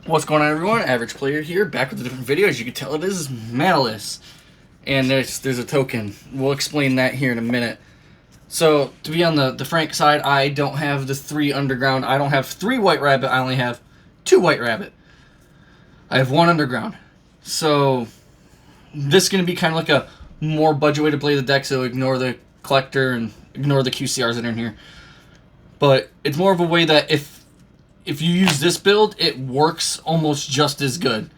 What's going on, everyone? Average Player here, back with a different video. As you can tell, it is Maliss. And there's a token. We'll explain that here in a minute. So, to be on the frank side, I don't have the 3 underground. I don't have 3 white rabbit. I only have 2 white rabbit. I have 1 underground. So, this is going to be kind of like a more budget way to play the deck, so ignore the collector and ignore the QCRs that are in here. But it's more of a way that if you use this build, it works almost just as good,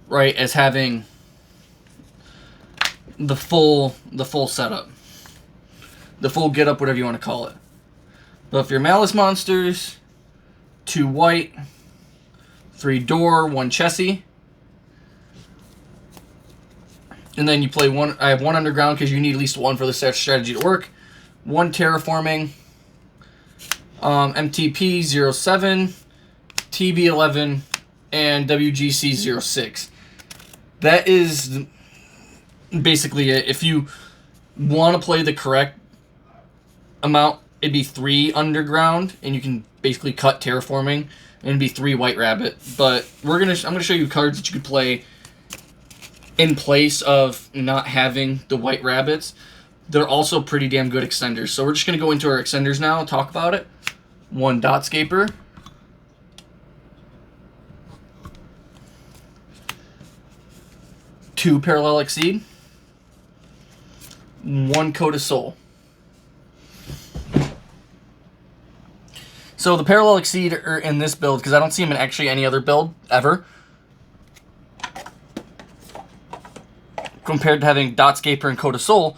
right, as having the full setup, the full get up, whatever you want to call it. But if you're Maliss monsters, 2 white, 3 door, 1 Chessie, and then you play 1. I have 1 underground because you need at least 1 for the strategy to work. 1 terraforming, MTP 07. TB11, and WGC 06. That is basically it. If you want to play the correct amount, it'd be 3 underground, and you can basically cut terraforming, and it'd be 3 white rabbit. But I'm gonna show you cards that you could play in place of not having the white rabbits. They're also pretty damn good extenders. So we're just gonna go into our extenders now and talk about it. 1 Dotscaper. 2 Parallel Exceed, 1 Code of Soul. So the Parallel Exceed are in this build because I don't see them in actually any other build ever. Compared to having Dotscaper and Code of Soul,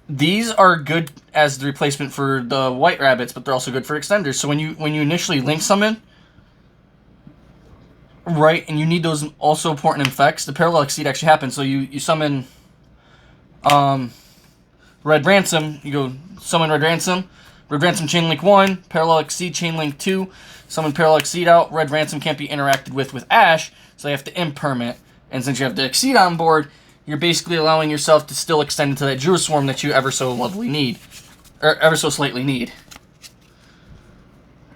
these are good as the replacement for the white rabbits, but they're also good for extenders. So when you initially link summon, right, and you need those also important effects, the Parallel Exceed actually happens. So you summon Red Ransom, you go summon Red Ransom Chain Link 1, Parallel Exceed Chain Link 2, summon Parallel Exceed out, Red Ransom can't be interacted with Ash, so they have to imperm it. And since you have the Exceed on board, you're basically allowing yourself to still extend into that Druid Swarm that you ever so lovely need. Or ever so slightly need.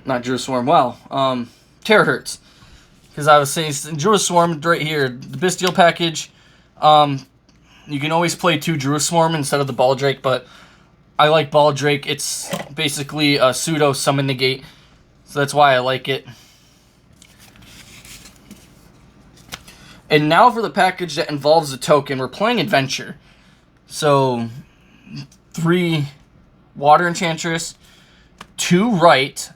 Not Druid Swarm, well, Terahertz. Because I was saying, Druid Swarm right here, the Bestial package, you can always play 2 Druid Swarm instead of the Ball Drake, but I like Ball Drake. It's basically a pseudo summon negate, so that's why I like it. And now for the package that involves the token, we're playing Adventure. So, 3 Water Enchantress, 2 Right,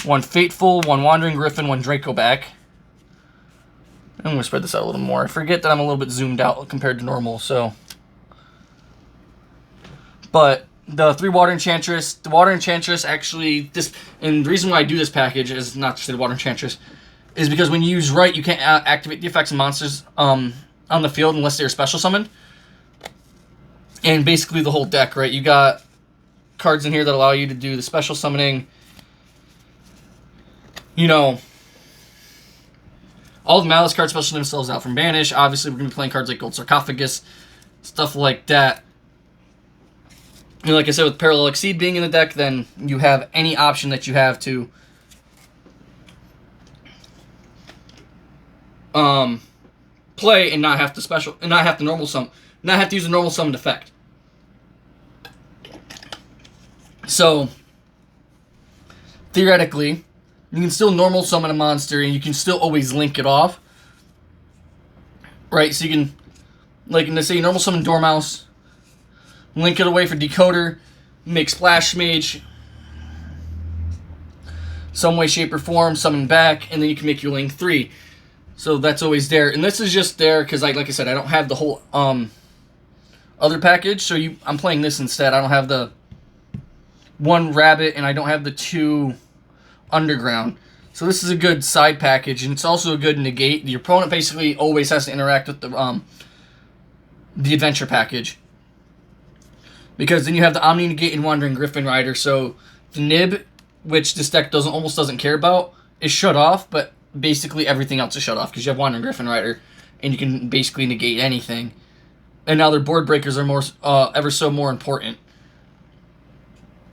1 Fateful, 1 Wandering Griffin, 1 Dracoback. I'm going to spread this out a little more. I forget that I'm a little bit zoomed out compared to normal, so. But the 3 Water Enchantress, the Water Enchantress actually, and the reason why I do this package is not just the Water Enchantress, is because when you use Right, you can't activate the effects of monsters on the field unless they're special summoned. And basically the whole deck, right? You got cards in here that allow you to do the special summoning. You know, all the Maliss cards special themselves out from Banish. Obviously, we're going to be playing cards like Gold Sarcophagus, stuff like that. And like I said, with Parallel Exceed being in the deck, then you have any option that you have to play and not have to special and not have to use a normal summoned effect. So theoretically, you can still normal summon a monster, and you can still always link it off. Right? So you can, like, let's say normal summon Dormouse, link it away for Decoder, make Splash Mage, some way, shape, or form, summon back, and then you can make your link 3. So that's always there. And this is just there because, like I said, I don't have the whole other package. So I'm playing this instead. I don't have the 1 Rabbit, and I don't have the 2 Underground. So this is a good side package, and it's also a good negate. The opponent basically always has to interact with the Adventure package, because then you have the Omni Negate and Wandering Griffin Rider. So the Nib, which this deck almost doesn't care about, is shut off, but basically everything else is shut off because you have Wandering Griffin Rider, and you can basically negate anything. And now their board breakers are more ever so more important,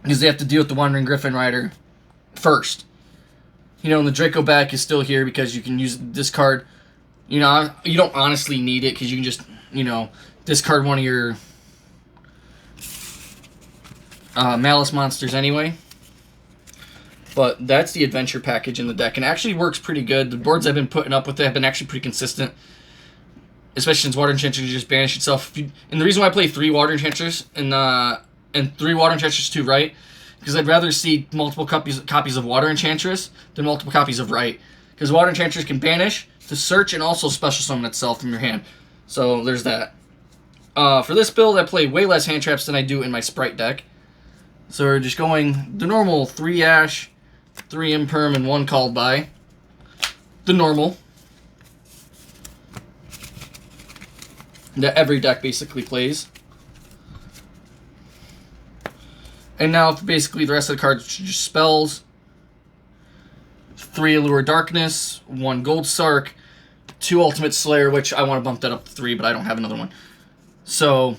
because they have to deal with the Wandering Griffin Rider first. You know, and the Draco back is still here because you can use this card. You know, you don't honestly need it because you can just, you know, discard one of your Maliss monsters anyway. But that's the adventure package in the deck, and it actually works pretty good. The boards I've been putting up with it have been actually pretty consistent, especially since Water Enchantress just banish itself. And the reason why I play 3 Water Enchantresses and 3 Water Enchantress 2 Right, because I'd rather see multiple copies of Water Enchantress than multiple copies of Right, because Water Enchantress can banish, to search, and also special summon itself from your hand. So there's that. For this build, I play way less hand traps than I do in my Sprite deck. So we're just going the normal 3 Ash, 3 Imperm, and 1 Called By. The normal. That every deck basically plays. And now basically the rest of the cards are just spells. 3 Allure Darkness, 1 Gold Sark, 2 Ultimate Slayer, which I want to bump that up to 3, but I don't have another one. So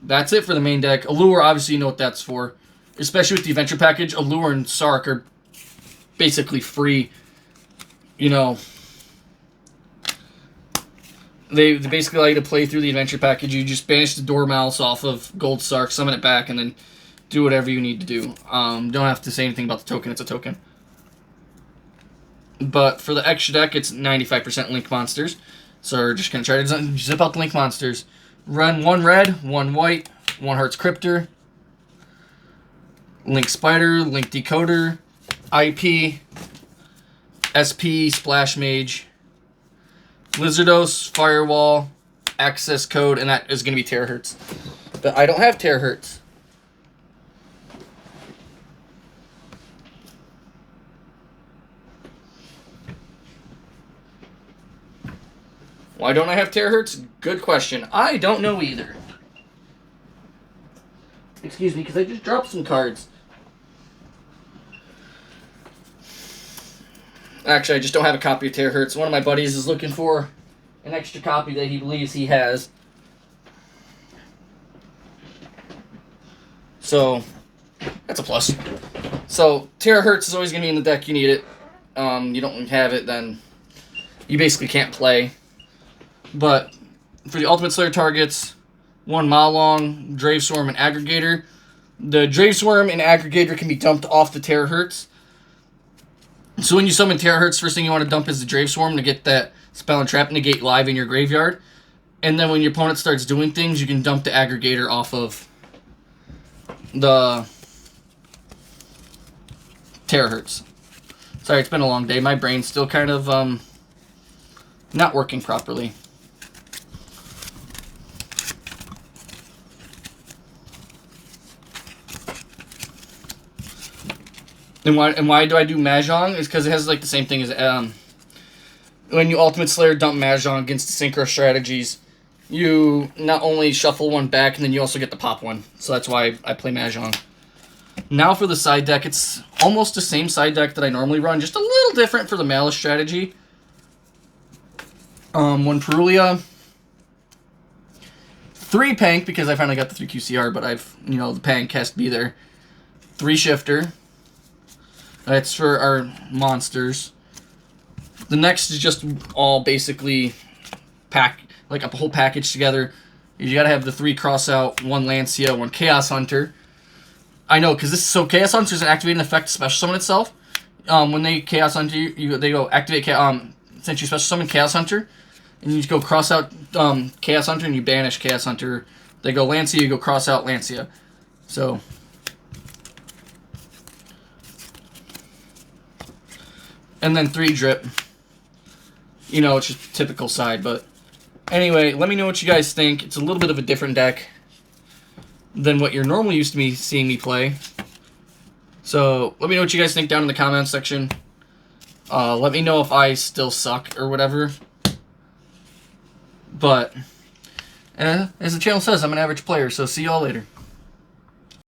that's it for the main deck. Allure, obviously you know what that's for. Especially with the adventure package, Allure and Sark are basically free. You know, they basically allow you to play through the adventure package. You just banish the Dormouse off of Gold Sark, summon it back, and then do whatever you need to do. Don't have to say anything about the token. It's a token. But for the extra deck, it's 95% Link monsters. So we're just going to try to zip out the Link monsters. Run 1 red, 1 white, 1 Hearts Cryptor, Link Spider, Link Decoder, IP, SP, Splash Mage, Lizardos, Firewall, Access Code, and that is going to be Terahertz. But I don't have Terahertz. Why don't I have Terahertz? Good question. I don't know either. Excuse me, because I just dropped some cards. Actually, I just don't have a copy of Terahertz. One of my buddies is looking for an extra copy that he believes he has. So, that's a plus. So, Terahertz is always going to be in the deck. You need it. You don't have it, then you basically can't play. But for the Ultimate Slayer targets, 1 Malong, Draveswarm, and Aggregator. The Draveswarm and Aggregator can be dumped off the Terahertz. So when you summon Terahertz, first thing you want to dump is the Draveswarm to get that Spell and Trap Negate live in your graveyard. And then when your opponent starts doing things, you can dump the Aggregator off of the Terahertz. Sorry, it's been a long day. My brain's still kind of not working properly. And why do I do Mahjong? Is because it has like the same thing as when you Ultimate Slayer dump Mahjong against the Synchro strategies, you not only shuffle one back, and then you also get to pop one. So that's why I play Mahjong. Now for the side deck, it's almost the same side deck that I normally run, just a little different for the Maliss strategy. 1 Perulia, 3 Pank, because I finally got the 3 QCR, but the Pank has to be there. 3 Shifter. That's for our monsters. The next is just all basically like a whole package together. You gotta have the 3 Crossout, 1 Lancia, 1 Chaos Hunter. I know, because Chaos Hunter is an activating effect to special summon itself. When they Chaos Hunter you, they go activate since you special summon Chaos Hunter, and you just go cross out Chaos Hunter and you banish Chaos Hunter. They go Lancia, you go cross out Lancia. So. And then 3 Drip. You know, it's just typical side, but anyway, let me know what you guys think. It's a little bit of a different deck than what you're normally used to me seeing me play. So let me know what you guys think down in the comments section. Let me know if I still suck or whatever. But as the channel says, I'm an average player, so see y'all later.